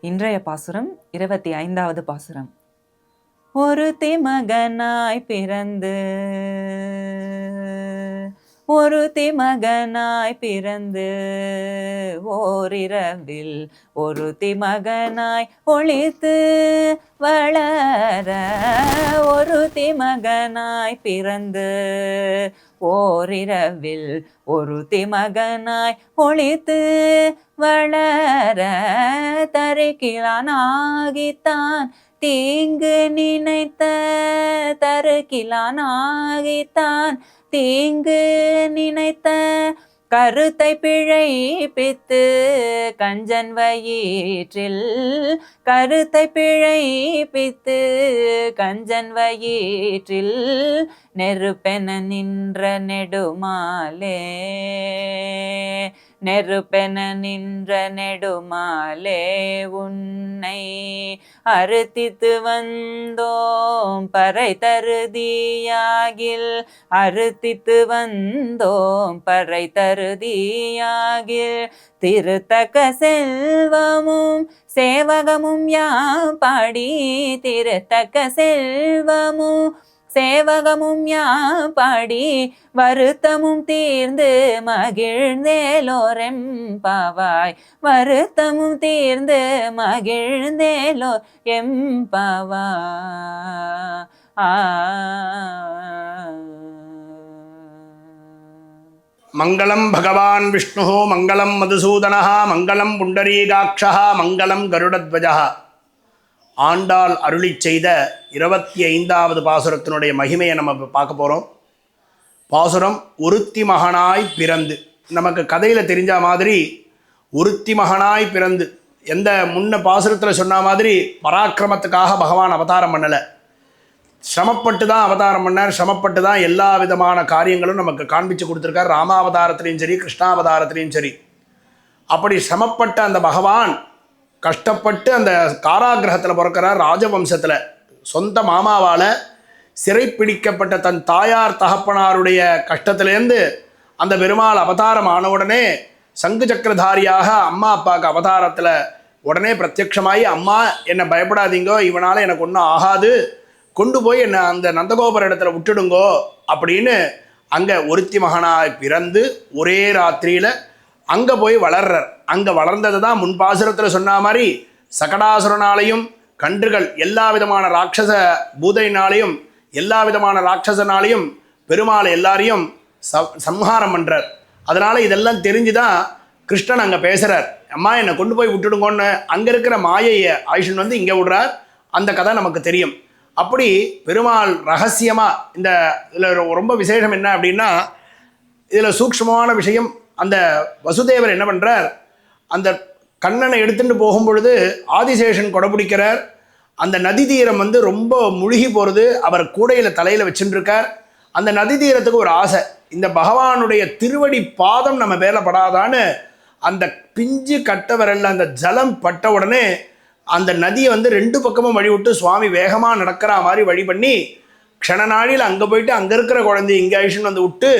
இன்றைய பாசுரம் 25வது பாசுரம். ஒருத்தி மகனாய் பிறந்து ஓரிரவில் ஒருத்தி மகனாய் ஒளித்து வளர ஒருத்தி மகனாய் பிறந்து ஓரிரவில் ஒருத்தி மகனாய் ஒளித்து வளர தருக்கிலானாகித்தான் தீங்கு நினைத்த தருக்கிலானாகித்தான் தீங்கு நினைத்த கருத்தை பிழைப்பித்து கஞ்சன் வயிற்றில் கருத்தை பிழைப்பித்து கஞ்சன் வயிற்றில் நெருப்பென நின்ற நெடுமாலே நெருப்பென நின்ற நெடுமாலே உன்னை அறுத்தித்து வந்தோம் பறை தருதியாகில் அறுத்தித்து வந்தோம் பறை தருதியாகில் திருத்தக்க செல்வமும் சேவகமும் யாம் பாடி திருத்தக்க செல்வமும் சேவகமும் யாம் பாடி வருத்தமும் தீர்ந்து மகிழ்ந்தேலோரெம்பாவாய் வருத்தமும் தீர்ந்து மகிழ்ந்தேலோ எம்பாவாய். மங்களம் பகவான் விஷ்ணு மங்களம் மதுசூதனா மங்களம் புண்டரீகாட்சா மங்களம் கருடத்வஜா. ஆண்டாள் அருளி செய்த 25வது பாசுரத்தினுடைய மகிமையை நம்ம பார்க்க போகிறோம். பாசுரம் ஒருத்தி மகனாய் பிறந்து. நமக்கு கதையில் தெரிஞ்ச மாதிரி ஒருத்தி மகனாய் பிறந்து, எந்த முன்ன பாசுரத்தில் சொன்ன மாதிரி பராக்கிரமத்துக்காக பகவான் அவதாரம் பண்ணலை, சிரமப்பட்டு தான் அவதாரம் பண்ணார். சிரமப்பட்டு தான் எல்லா விதமான காரியங்களும் நமக்கு காண்பித்து கொடுத்துருக்கார். ராமாவதாரத்துலேயும் சரி கிருஷ்ணாவதாரத்துலேயும் சரி. அப்படி சிரமப்பட்ட அந்த பகவான் கஷ்டப்பட்டு அந்த காராகிரகத்தில் பிறக்கிறார். ராஜவம்சத்தில் சொந்த மாமாவால் சிறைப்பிடிக்கப்பட்ட தன் தாயார் தகப்பனாருடைய கஷ்டத்திலேருந்து அந்த பெருமாள் அவதாரம் ஆன உடனே சங்கு சக்கரதாரியாக அம்மா அப்பாவுக்கு அவதாரத்தில் உடனே பிரத்யட்சமாகி, அம்மா என்னை பயப்படாதீங்கோ, இவனால் எனக்கு ஒன்றும் ஆகாது, கொண்டு போய் என்னை அந்த நந்தகோபுர இடத்துல விட்டுடுங்கோ அப்படின்னு அங்கே ஒருத்தி மகனாய் பிறந்து ஒரே ராத்திரியில் அங்கே போய் வளர்றார். அங்கே வளர்ந்தது தான் முன் பாசுரத்தில் சொன்ன மாதிரி சகடாசுரனாலையும் கன்றுகள் எல்லா விதமான ராட்சச பூதையினாலையும் எல்லா விதமான ராட்சசனாலையும் பெருமாள் எல்லாரையும் சம்ஹாரம் பண்ணுறார். அதனால் இதெல்லாம் தெரிஞ்சு தான் கிருஷ்ணன் அங்கே பேசுகிறார். அம்மா என்னை கொண்டு போய் விட்டுடுங்கன்னு அங்கே இருக்கிற மாயையை ஆயுஷன் வந்து இங்கே விடுறார். அந்த கதை நமக்கு தெரியும். அப்படி பெருமாள் ரகசியமாக இந்த இதில் ரொம்ப விசேஷம் என்ன அப்படின்னா, இதில் சூக்ஷ்மமான விஷயம். அந்த வசுதேவர் என்ன பண்ணுறார், அந்த கண்ணனை எடுத்துகிட்டு போகும்பொழுது ஆதிசேஷன் கொடைபிடிக்கிறார். அந்த நதி தீரம் வந்து ரொம்ப முழுகி போகிறது. அவர் கூடையில் தலையில் வச்சுட்டுருக்கார். அந்த நதி தீரத்துக்கு ஒரு ஆசை, இந்த பகவானுடைய திருவடி பாதம் நம்ம மேலே படாதான்னு அந்த பிஞ்சு கட்ட விரல்ல அந்த ஜலம் பட்ட உடனே அந்த நதியை வந்து 2 பக்கமும் வழி விட்டு சுவாமி வேகமாக நடக்கிற மாதிரி வழி பண்ணி க்ஷண நாளில் அங்கே போயிட்டு அங்கே இருக்கிற குழந்தை இங்கே ஐஷன் வந்து விட்டு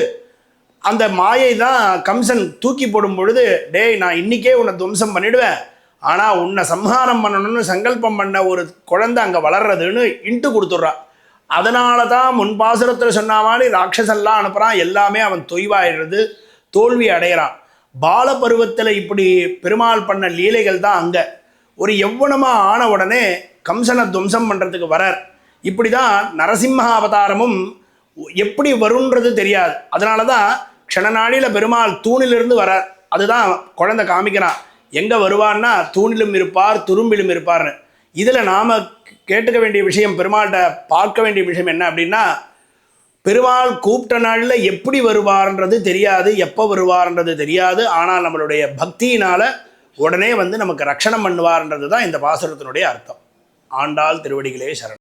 அந்த மாயை தான் கம்சன் தூக்கி போடும் பொழுது, டேய் நான் இன்றைக்கே உன்னை துவம்சம் பண்ணிவிடுவேன், ஆனால் உன்னை சம்ஹாரம் பண்ணணும்னு சங்கல்பம் பண்ண ஒரு குழந்தை அங்கே வளர்றதுன்னு இன்ட்டு கொடுத்துட்றா. அதனால தான் முன் பாசுரத்தில் சொன்ன மாதிரி ராட்சசெல்லாம் அனுப்புகிறான். எல்லாமே அவன் தொய்வாயிடுறது, தோல்வி அடைகிறான். பால பருவத்தில் இப்படி பெருமாள் பண்ண லீலைகள் தான் அங்கே ஒரு யௌவனமாக ஆன உடனே கம்சனை துவம்சம் பண்ணுறதுக்கு வரார். இப்படி தான் நரசிம்ம அவதாரமும் எப்படி வருன்றது தெரியாது. அதனால தான் க்ஷணநாளில் பெருமாள் தூணிலிருந்து வரார். அதுதான் குழந்தை காமிக்கிறான், எங்கே வருவான்னா தூணிலும் இருப்பார் துரும்பிலும் இருப்பார்னு. இதில் நாம் கேட்டுக்க வேண்டிய விஷயம், பெருமாள்கிட்ட பார்க்க வேண்டிய விஷயம் என்ன அப்படின்னா, பெருமாள் கூப்பிட்ட நாளில் எப்படி வருவார்ன்றது தெரியாது, எப்போ வருவார்ன்றது தெரியாது. ஆனால் நம்மளுடைய பக்தியினால் உடனே வந்து நமக்கு ரட்சணம் பண்ணுவார்ன்றது தான் இந்த பாசுரத்தினுடைய அர்த்தம். ஆண்டாள் திருவடிகளே சரணம்.